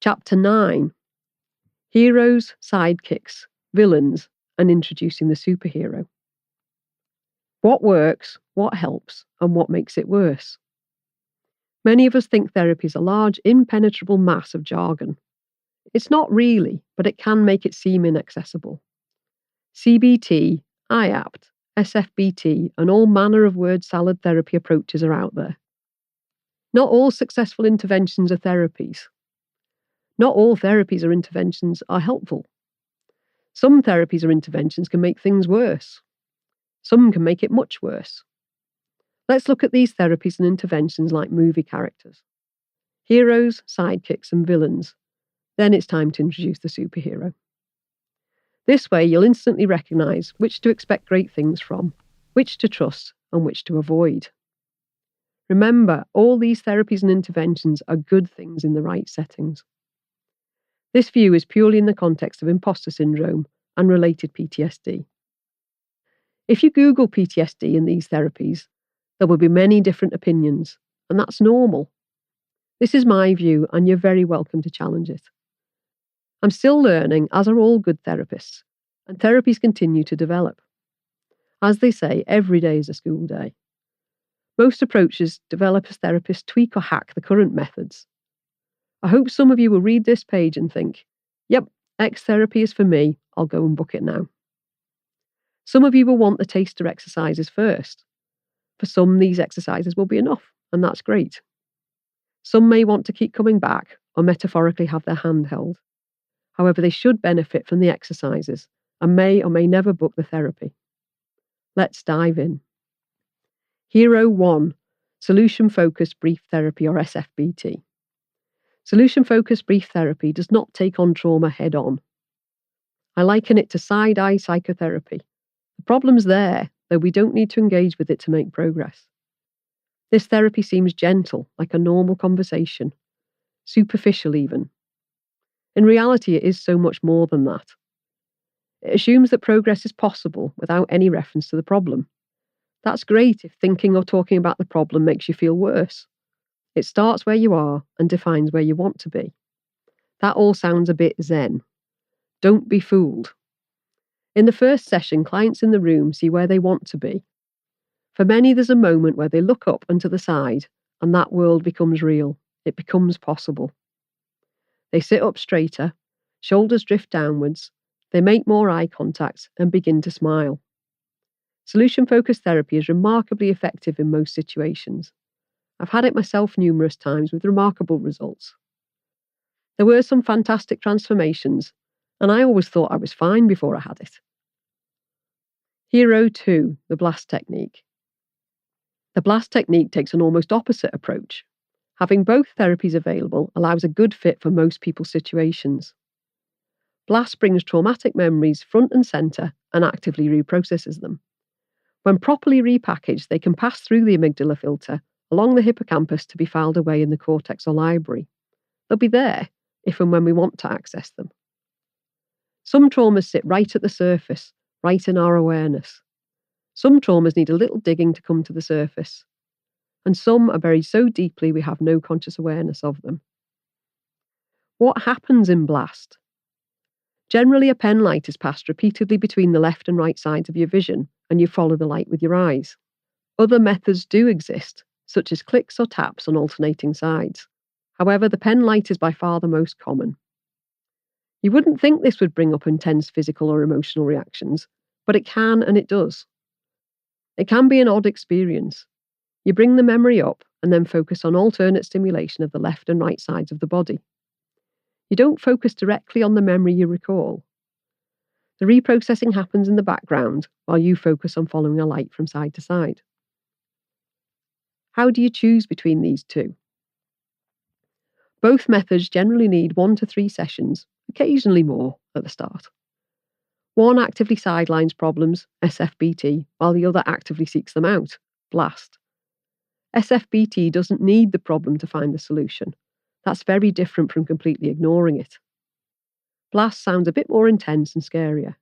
Chapter 9. Heroes, Sidekicks, Villains, and Introducing the Superhero. What works, what helps, and what makes it worse? Many of us think therapy is a large, impenetrable mass of jargon. It's not really, but it can make it seem inaccessible. CBT, IAPT, SFBT, and all manner of word salad therapy approaches are out there. Not all successful interventions are therapies. Not all therapies or interventions are helpful. Some therapies or interventions can make things worse. Some can make it much worse. Let's look at these therapies and interventions like movie characters. Heroes, sidekicks, and villains. Then it's time to introduce the superhero. This way, you'll instantly recognise which to expect great things from, which to trust, and which to avoid. Remember, all these therapies and interventions are good things in the right settings. This view is purely in the context of imposter syndrome and related PTSD. If you Google PTSD and these therapies, there will be many different opinions, and that's normal. This is my view, and you're very welcome to challenge it. I'm still learning, as are all good therapists, and therapies continue to develop. As they say, every day is a school day. Most approaches develop as therapists tweak or hack the current methods. I hope some of you will read this page and think, yep, X therapy is for me, I'll go and book it now. Some of you will want the taster exercises first. For some, these exercises will be enough, and that's great. Some may want to keep coming back, or metaphorically have their hand held. However, they should benefit from the exercises, and may or may never book the therapy. Let's dive in. Hero 1, Solution-Focused Brief Therapy, or SFBT. Solution-focused brief therapy does not take on trauma head-on. I liken it to side-eye psychotherapy. The problem's there, though we don't need to engage with it to make progress. This therapy seems gentle, like a normal conversation, superficial even. In reality, it is so much more than that. It assumes that progress is possible without any reference to the problem. That's great if thinking or talking about the problem makes you feel worse. It starts where you are and defines where you want to be. That all sounds a bit zen. Don't be fooled. In the first session, clients in the room see where they want to be. For many, there's a moment where they look up and to the side, and that world becomes real. It becomes possible. They sit up straighter, shoulders drift downwards, they make more eye contact and begin to smile. Solution-focused therapy is remarkably effective in most situations. I've had it myself numerous times with remarkable results. There were some fantastic transformations, and I always thought I was fine before I had it. Hero 2, the blast technique. The blast technique takes an almost opposite approach. Having both therapies available allows a good fit for most people's situations. Blast brings traumatic memories front and centre and actively reprocesses them. When properly repackaged, they can pass through the amygdala filter along the hippocampus to be filed away in the cortex or library. They'll be there if and when we want to access them. Some traumas sit right at the surface, right in our awareness. Some traumas need a little digging to come to the surface. And some are buried so deeply we have no conscious awareness of them. What happens in blast? Generally, a pen light is passed repeatedly between the left and right sides of your vision, and you follow the light with your eyes. Other methods do exist, such as clicks or taps on alternating sides. However, the pen light is by far the most common. You wouldn't think this would bring up intense physical or emotional reactions, but it can and it does. It can be an odd experience. You bring the memory up and then focus on alternate stimulation of the left and right sides of the body. You don't focus directly on the memory you recall. The reprocessing happens in the background while you focus on following a light from side to side. How do you choose between these two? Both methods generally need 1 to 3 sessions, occasionally more, at the start. One actively sidelines problems, SFBT, while the other actively seeks them out, blast. SFBT doesn't need the problem to find the solution. That's very different from completely ignoring it. Blast sounds a bit more intense and scarier.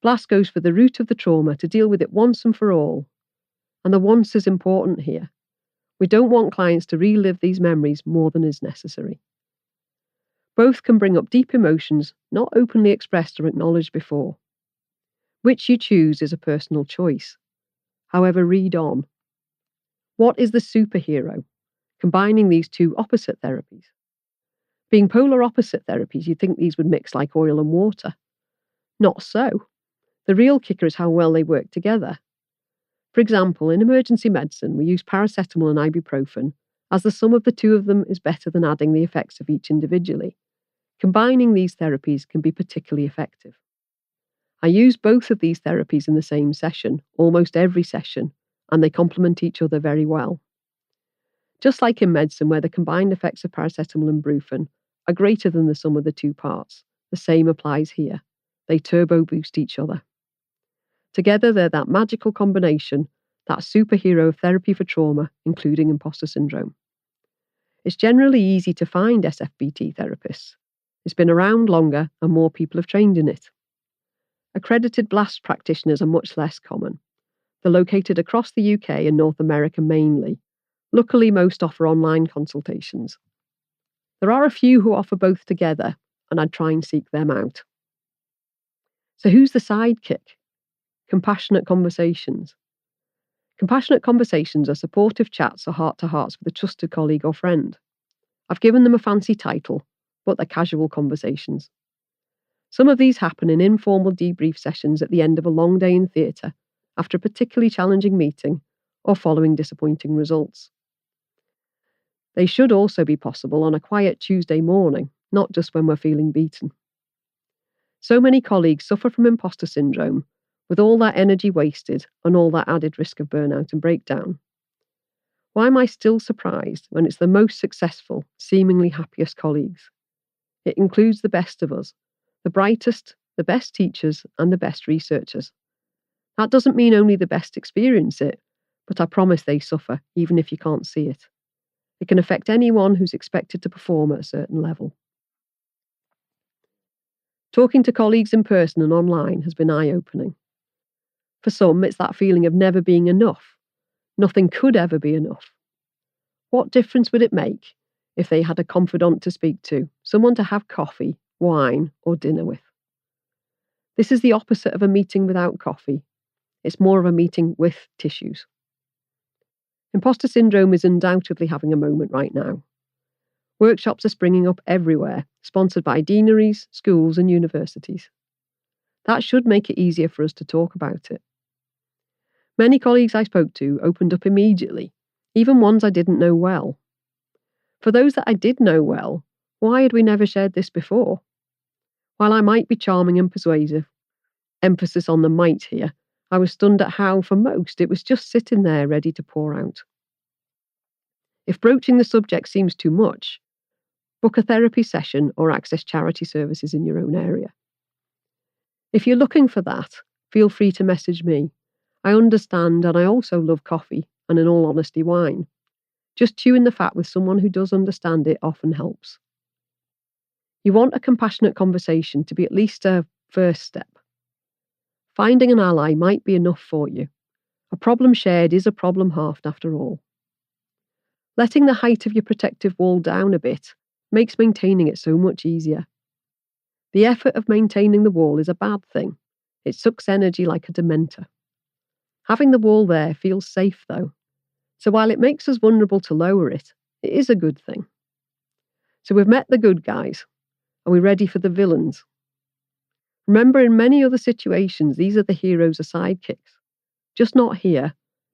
Blast goes for the root of the trauma to deal with it once and for all. And the once is important here. We don't want clients to relive these memories more than is necessary. Both can bring up deep emotions not openly expressed or acknowledged before. Which you choose is a personal choice. However, read on. What is the superhero? Combining these two opposite therapies. Being polar opposite therapies, you'd think these would mix like oil and water. Not so. The real kicker is how well they work together. For example, in emergency medicine, we use paracetamol and ibuprofen, as the sum of the two of them is better than adding the effects of each individually. Combining these therapies can be particularly effective. I use both of these therapies in the same session, almost every session, and they complement each other very well. Just like in medicine, where the combined effects of paracetamol and brufen are greater than the sum of the two parts, the same applies here. They turbo boost each other. Together, they're that magical combination, that superhero of therapy for trauma, including imposter syndrome. It's generally easy to find SFBT therapists. It's been around longer and more people have trained in it. Accredited BLAST practitioners are much less common. They're located across the UK and North America mainly. Luckily, most offer online consultations. There are a few who offer both together, and I'd try and seek them out. So who's the sidekick? Compassionate conversations. Compassionate conversations are supportive chats or heart-to-hearts with a trusted colleague or friend. I've given them a fancy title, but they're casual conversations. Some of these happen in informal debrief sessions at the end of a long day in theatre, after a particularly challenging meeting, or following disappointing results. They should also be possible on a quiet Tuesday morning, not just when we're feeling beaten. So many colleagues suffer from imposter syndrome, with all that energy wasted and all that added risk of burnout and breakdown. Why am I still surprised when it's the most successful, seemingly happiest colleagues? It includes the best of us, the brightest, the best teachers, and the best researchers. That doesn't mean only the best experience it, but I promise they suffer, even if you can't see it. It can affect anyone who's expected to perform at a certain level. Talking to colleagues in person and online has been eye-opening. For some, it's that feeling of never being enough. Nothing could ever be enough. What difference would it make if they had a confidant to speak to, someone to have coffee, wine, or dinner with? This is the opposite of a meeting without coffee. It's more of a meeting with tissues. Imposter syndrome is undoubtedly having a moment right now. Workshops are springing up everywhere, sponsored by deaneries, schools, and universities. That should make it easier for us to talk about it. Many colleagues I spoke to opened up immediately, even ones I didn't know well. For those that I did know well, why had we never shared this before? While I might be charming and persuasive, emphasis on the might here, I was stunned at how, for most, it was just sitting there ready to pour out. If broaching the subject seems too much, book a therapy session or access charity services in your own area. If you're looking for that, feel free to message me. I understand, and I also love coffee and, in all honesty, wine. Just chewing the fat with someone who does understand it often helps. You want a compassionate conversation to be at least a first step. Finding an ally might be enough for you. A problem shared is a problem halved after all. Letting the height of your protective wall down a bit makes maintaining it so much easier. The effort of maintaining the wall is a bad thing. It sucks energy like a dementor. Having the wall there feels safe though. So while it makes us vulnerable to lower it, it is a good thing. So we've met the good guys. Are we ready for the villains? Remember, in many other situations, these are the heroes or sidekicks. Just not here,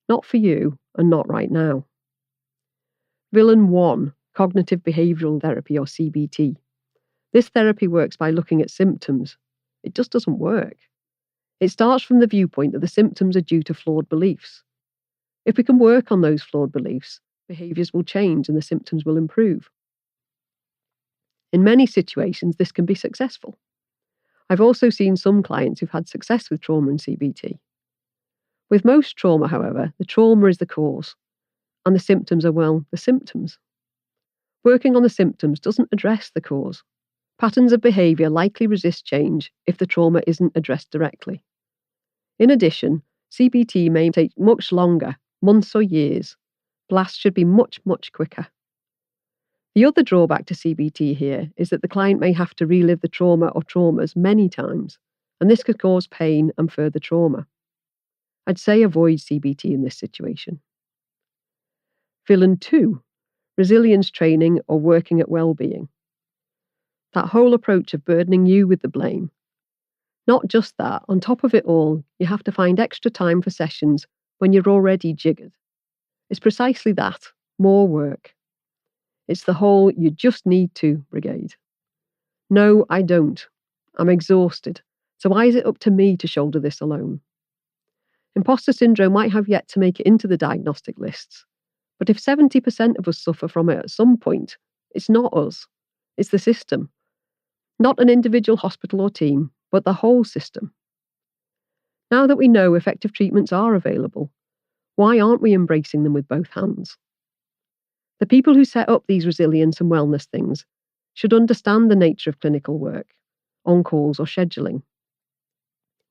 not for you, and not right now. Villain 1, Cognitive Behavioural Therapy or CBT. This therapy works by looking at symptoms. It just doesn't work. It starts from the viewpoint that the symptoms are due to flawed beliefs. If we can work on those flawed beliefs, behaviours will change and the symptoms will improve. In many situations, this can be successful. I've also seen some clients who've had success with trauma and CBT. With most trauma, however, the trauma is the cause, and the symptoms are, well, the symptoms. Working on the symptoms doesn't address the cause. Patterns of behaviour likely resist change if the trauma isn't addressed directly. In addition, CBT may take much longer, months or years. BLAST should be much, much quicker. The other drawback to CBT here is that the client may have to relive the trauma or traumas many times, and this could cause pain and further trauma. I'd say avoid CBT in this situation. Villain 2, resilience training or working at well-being. That whole approach of burdening you with the blame. Not just that, on top of it all, you have to find extra time for sessions when you're already jiggered. It's precisely that, more work. It's the whole you just need to brigade. No, I don't. I'm exhausted. So why is it up to me to shoulder this alone? Imposter syndrome might have yet to make it into the diagnostic lists. But if 70% of us suffer from it at some point, it's not us. It's the system. Not an individual hospital or team, but the whole system. Now that we know effective treatments are available, why aren't we embracing them with both hands? The people who set up these resilience and wellness things should understand the nature of clinical work, on-calls or scheduling.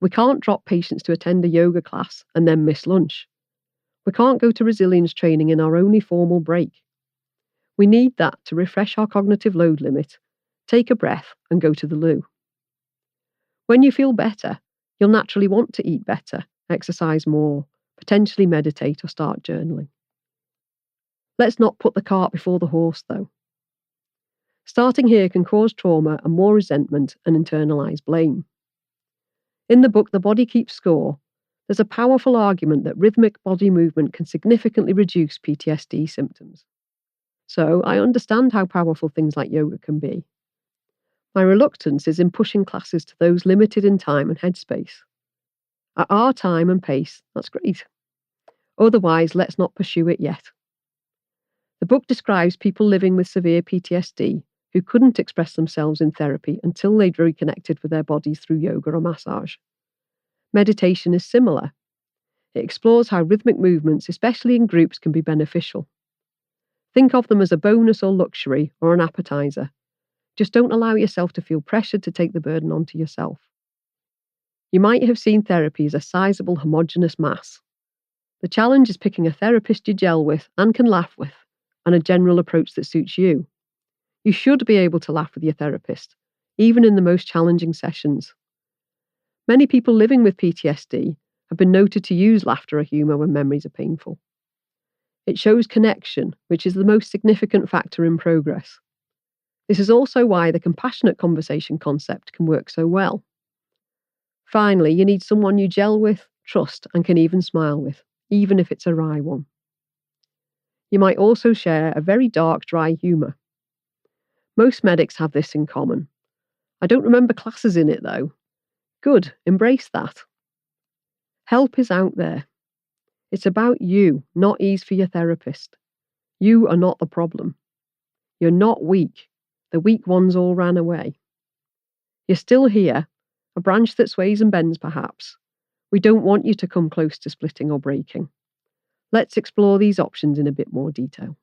We can't drop patients to attend a yoga class and then miss lunch. We can't go to resilience training in our only formal break. We need that to refresh our cognitive load limit, take a breath and go to the loo. When you feel better, you'll naturally want to eat better, exercise more, potentially meditate or start journaling. Let's not put the cart before the horse, though. Starting here can cause trauma and more resentment and internalized blame. In the book The Body Keeps Score, there's a powerful argument that rhythmic body movement can significantly reduce PTSD symptoms. So I understand how powerful things like yoga can be. My reluctance is in pushing classes to those limited in time and headspace. At our time and pace, that's great. Otherwise, let's not pursue it yet. The book describes people living with severe PTSD who couldn't express themselves in therapy until they'd reconnected with their bodies through yoga or massage. Meditation is similar. It explores how rhythmic movements, especially in groups, can be beneficial. Think of them as a bonus or luxury or an appetizer. Just don't allow yourself to feel pressured to take the burden onto yourself. You might have seen therapy as a sizable homogeneous mass. The challenge is picking a therapist you gel with and can laugh with, and a general approach that suits you. You should be able to laugh with your therapist, even in the most challenging sessions. Many people living with PTSD have been noted to use laughter or humour when memories are painful. It shows connection, which is the most significant factor in progress. This is also why the compassionate conversation concept can work so well. Finally, you need someone you gel with, trust, and can even smile with, even if it's a wry one. You might also share a very dark, dry humour. Most medics have this in common. I don't remember classes in it, though. Good, embrace that. Help is out there. It's about you, not ease for your therapist. You are not the problem. You're not weak. The weak ones all ran away. You're still here, a branch that sways and bends perhaps. We don't want you to come close to splitting or breaking. Let's explore these options in a bit more detail.